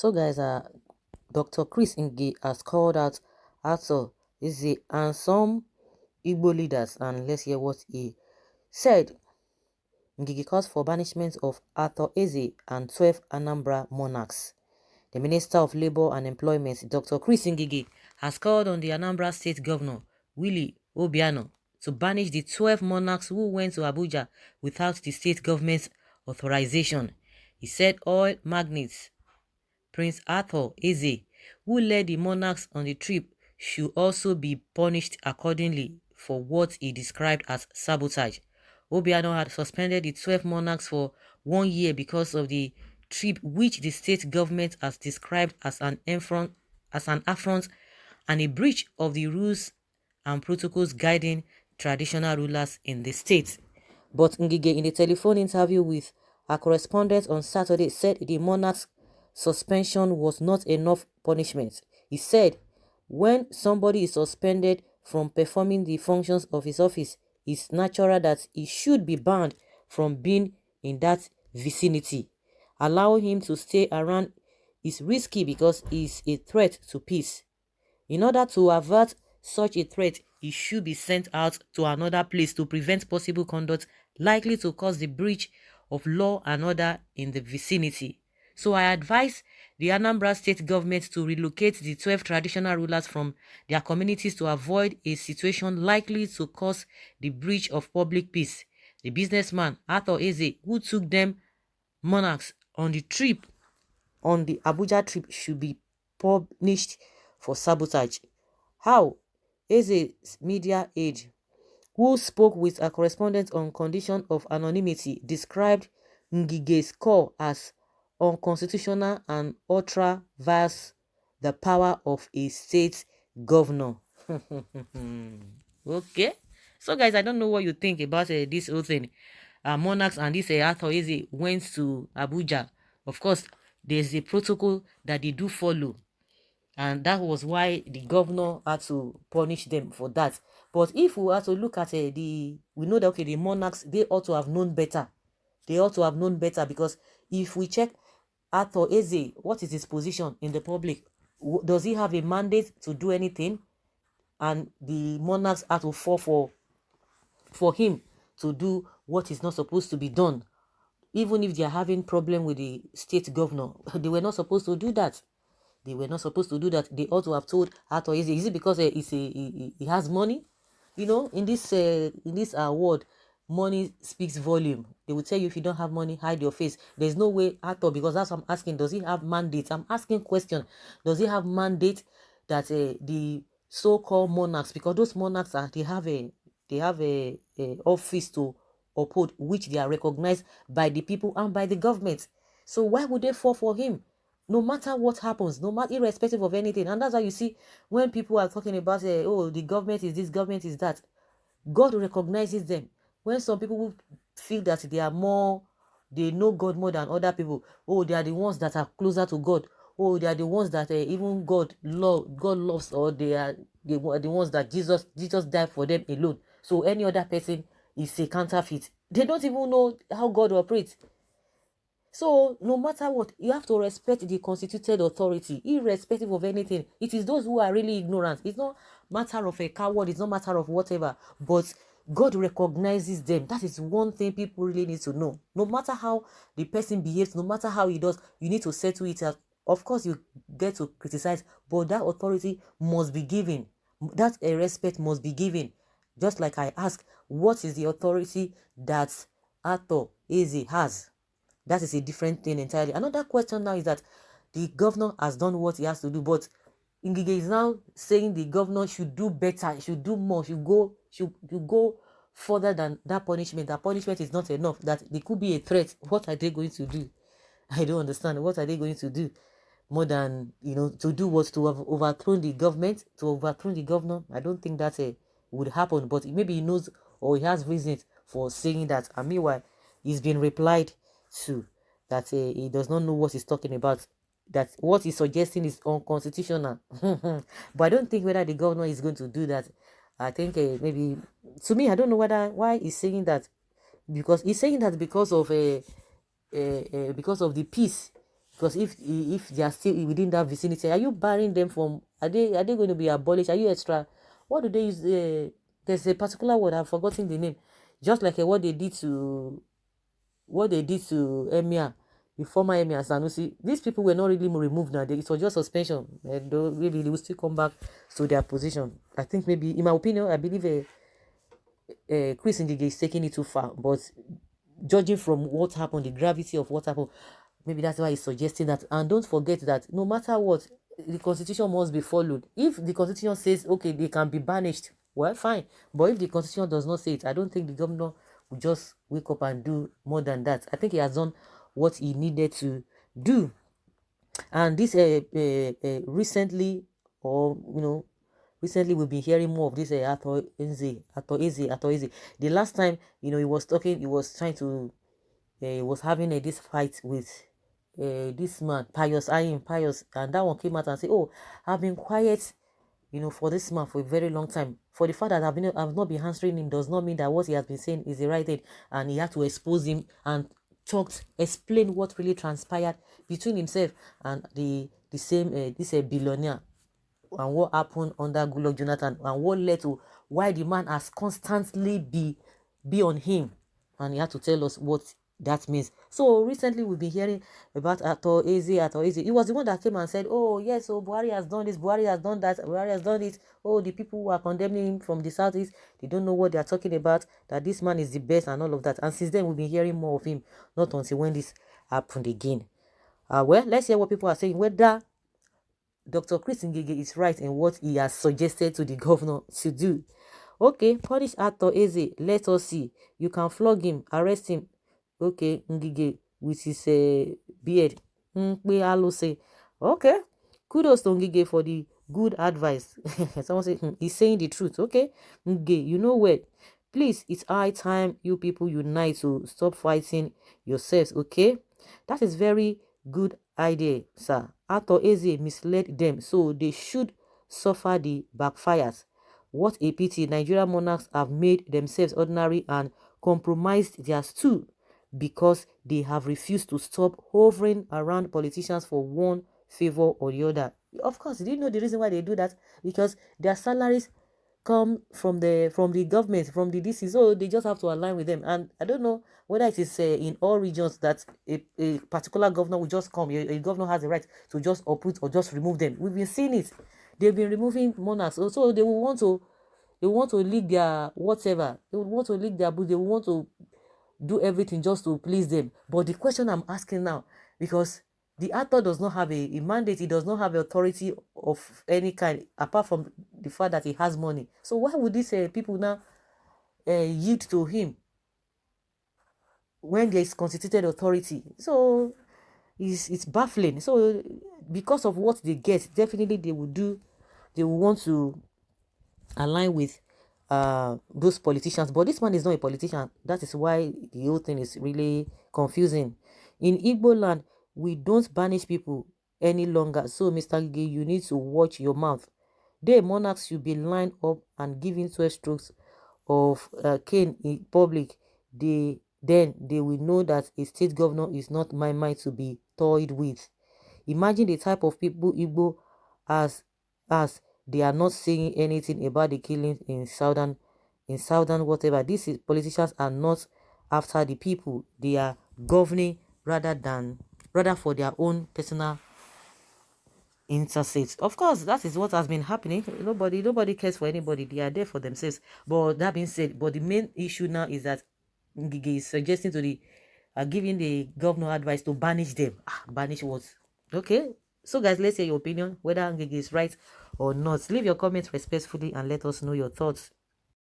So guys, Dr. Chris Ngige has called out Ato Eze and some Igbo leaders, and let's hear what he said. Ngige calls for banishment of Ato Eze and 12 Anambra monarchs. The Minister of Labour and Employment, Dr. Chris Ngige, has called on the Anambra State Governor, Willie Obiano, to banish the 12 monarchs who went to Abuja without the state government's authorization. He said oil magnates Prince Arthur Eze, who led the monarchs on the trip, should also be punished accordingly for what he described as sabotage. Obiano had suspended the 12 monarchs for 1 year because of the trip, which the state government has described as an affront and a breach of the rules and protocols guiding traditional rulers in the state. But Ngige, in a telephone interview with our correspondent on Saturday, said the monarch's suspension was not enough punishment. He said, when somebody is suspended from performing the functions of his office, it's natural that he should be banned from being in that vicinity. Allowing him to stay around is risky because he is a threat to peace. In order to avert such a threat, he should be sent out to another place to prevent possible conduct likely to cause the breach of law and order in the vicinity. So I advise the Anambra State government to relocate the 12 traditional rulers from their communities to avoid a situation likely to cause the breach of public peace. The businessman, Arthur Eze, who took them monarchs on the Abuja trip, should be punished for sabotage. How? Eze's media aide, who spoke with a correspondent on condition of anonymity, described Ngige's call as unconstitutional and ultra vires the power of a state governor. Okay, so guys, I don't know what you think about this whole thing. Monarchs and this Arthur Eze went to Abuja. Of course, there's a protocol that they do follow, and that was why the governor had to punish them for that. But if we have to look at we know that, okay, the monarchs, they ought to have known better. They ought to have known better, because if we check Arthur Eze, what is his position in the public? Does he have a mandate to do anything? And the monarchs had to fall for him to do what is not supposed to be done. Even if they are having problem with the state governor, they were not supposed to do that. They were not supposed to do that. They ought to have told Arthur, is it because he has money? You know, in this world, money speaks volume. They will tell you, if you don't have money, hide your face. There's no way, Arthur, because that's what I'm asking. Does he have mandate? I'm asking question. Does he have mandate that the so-called monarchs, because those monarchs they have a office to uphold, which they are recognized by the people and by the government. So why would they fall for him? No matter what happens, no matter, irrespective of anything. And that's why you see, when people are talking about oh, the government is this, government is that, God recognizes them. When some people feel that they know God more than other people, oh, they are the ones that are closer to God, oh, they are the ones that even God loves, or they are the ones that Jesus died for them alone. So any other person is a counterfeit. They don't even know how God operates. So no matter what, you have to respect the constituted authority, irrespective of anything. It is those who are really ignorant. It's not matter of a coward. It's not matter of whatever. But God recognizes them. That is one thing people really need to know. No matter how the person behaves, no matter how he does, you need to settle it out. Of course, you get to criticize, but that authority must be given. That respect must be given. Just like I ask, what is the authority that Arthur Eze has? That is a different thing entirely. Another question now is that the governor has done what he has to do, but Ngige is now saying the governor should do better, should do more, should go further than that punishment. That punishment is not enough, that there could be a threat. What are they going to do? I don't understand. What are they going to do? More than, to do what? To have overthrown the government, to overthrow the governor? I don't think that would happen, but maybe he knows, or he has reasons for saying that. And meanwhile, he's been replied to that he does not know what he's talking about, that what he's suggesting is unconstitutional. But I don't think whether the governor is going to do that. I think maybe, to me, I don't know why he's saying that, because he's saying that because of the peace, Because if they are still within that vicinity, are you barring them from? Are they going to be abolished? Are you extra? What do they use? There's a particular word, I've forgotten the name. Just like what they did to Emir, the former Emir Sanusi. These people were not really removed now. It was just suspension. Though maybe they will still come back to their position. I think maybe, in my opinion, I believe Chris Ngige is taking it too far. But judging from what happened, the gravity of what happened, maybe that's why he's suggesting that. And don't forget that no matter what, the constitution must be followed. If the constitution says, okay, they can be banished, well, fine. But if the constitution does not say it, I don't think the governor will just wake up and do more than that. I think he has done what he needed to do. And this recently, or recently we've been hearing more of this Arthur Eze. The last time, he was talking, he was trying to, he was having this fight with this man, Pius, and that one came out and said, oh, I've been quiet, for this man for a very long time. For the fact that I've not been answering him does not mean that what he has been saying is the right thing, and he had to expose him and explain what really transpired between himself and the same this billionaire, and what happened under Goodluck Jonathan, and what led to why the man has constantly be on him, and he had to tell us what that means. So recently we've been hearing about Arthur Eze. He was the one that came and said, oh yes, so Buhari has done this, Buhari has done that, Buhari has done it. Oh, the people who are condemning him from the southeast, they don't know what they are talking about, that this man is the best and all of that. And since then we've been hearing more of him, not until when this happened again. Well, let's hear what people are saying, whether Dr. Chris Ngige is right in what he has suggested to the governor to do. Okay, punish Arthur Eze. Let us see. You can flog him, arrest him. Okay, Ngige with his beard. Say, okay, kudos to Ngige for the good advice. Someone say he's saying the truth. Okay, Ngige, you know what? Please, it's high time you people unite to stop fighting yourselves. Okay, that is very good idea, sir. Arthur Eze misled them, so they should suffer the backfires. What a pity. Nigerian monarchs have made themselves ordinary and compromised their stew, because they have refused to stop hovering around politicians for one favor or the other. Of course, did you know the reason why they do that? Because their salaries come from the government, from the DC, so they just have to align with them. And I don't know whether it is in all regions that a particular governor will just come. A governor has the right to just uproot or just remove them. We've been seeing it. They've been removing monarchs, so they will want to leak their whatever. They will want to leak their book. They will want to do everything just to please them. But the question I'm asking now, because the actor does not have a mandate, he does not have authority of any kind, apart from the fact that he has money. So why would these people now yield to him when there is constituted authority? So it's baffling. So because of what they get, definitely they will want to align with those politicians. But this man is not a politician. That is why the whole thing is really confusing. In Igbo land, we don't banish people any longer. So Mr. Ngige, you need to watch your mouth. The monarchs should be lined up and given 12 strokes of cane in public. Then they will know that a state governor is not my mind to be toyed with. Imagine the type of people Igbo as they are not saying anything about the killings in southern whatever. These politicians are not after the people. They are governing rather for their own personal interest. Of course, that is what has been happening. Nobody cares for anybody. They are there for themselves. But that being said, the main issue now is that Ngige is suggesting to giving the governor advice to banish them. Banish what? Okay. So guys, let's hear your opinion, whether Ngige is right or not. Leave your comments respectfully and let us know your thoughts.